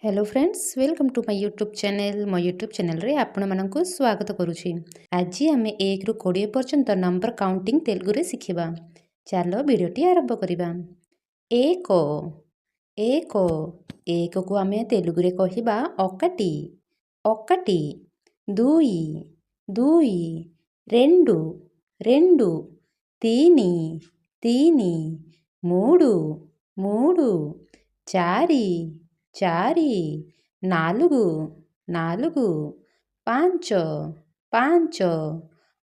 Hello friends welcome to my YouTube channel my YouTube channel रे आपण मानकु स्वागत करुछि। आज आम 1 ରୁ 20 पर्यंत नंबर काउंटिंग तेलुगु रे सिखिबा। चलो वीडियोटी आरंभ करिबा। एक एक एक को आम तेलुगु रे कहिबा ओकटी ओकटी। दुई दुई रेंडु रेंडु। तीनी तीनी मूडु मूडु। चारि चारि नालुगु नालुगु। पांच पांच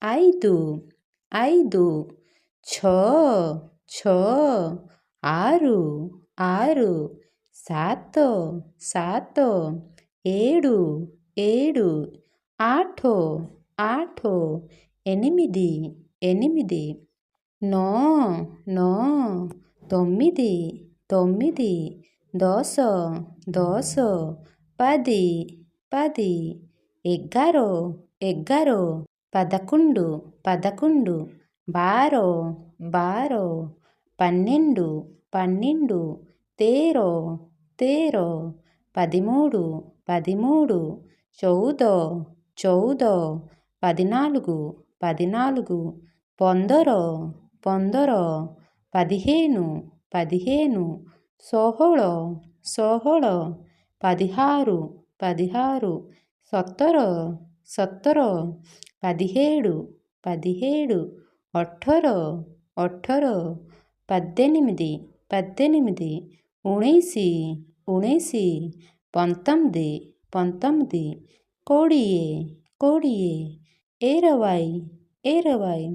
ఐదు ఐదు। छ छ ఆరు ఆరు। सात सात ఏడు ఏడు। आठ आठ ఎనిమిది ఎనిమిది। नौ नौ తొమ్మిది తొమ్మిది। दस दस पदी पदी। एगारो एगारो पदकुंडु पदकुंडु। बारो बारो पन्नेंडु पन्नेंडु। तेरो तेरो पदिमूडु पदिमूडु। चौदो चौदो पदिनालुगु पदिनालुगु। पंदरो पंदरो पदिहेनु पदिहेनु। षोहळ षोहळ पदिहारु पदिहारु। सतर सतर पदिहेडु पदिहेडु। अठर अठर पद्देनिमिदि पद्देनिमिदि। उणैसि उणैसि पंतोमिदि पंतोमिदि। कोड़िए कोड़िए एरवाई एरवाई।